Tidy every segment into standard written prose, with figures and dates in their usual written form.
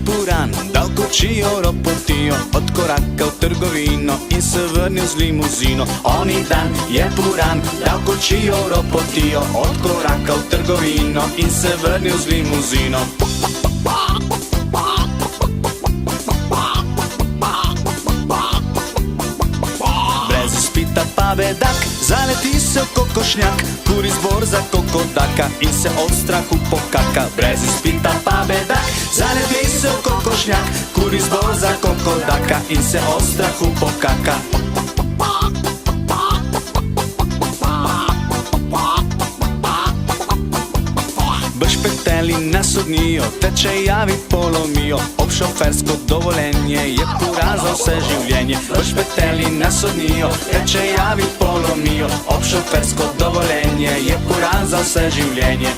puran, dal kočijo ropotijo, odkorakal v trgovino in se vrnil z limuzino. Oni dan je puran, dal kočijo ropotijo, odkorakal v trgovino in se vrnil z limuzino. Brez izpita pa bedak, zaleti se v kokošnjak, kuri zbor za kokodaka in se od strahu pokaka. Brez izpita pa bedak, zaleti se v kokošnjak, kuri zbor za kokodaka in se od strahu pokaka. Bršpeteli na sodnijo, tečajavi polomijo, ob šofersko dovoljenje je puran za vse življenje. Bršpeteli na sodnijo, tečajavi polomijo, ob šofersko dovoljenje je puran za vse življenje.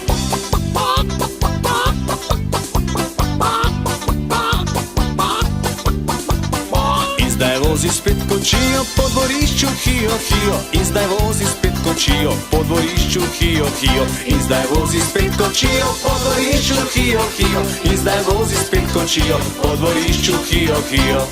In zdaj vozi spet kočijo po dvorišču hijo hijo, in zdaj vozi spet kočijo po dvorišču hijo hijo, in zdaj vozi spet kočijo po dvorišču hijo hijo, in zdaj vozi spet kočijo po dvorišču hijo hijo.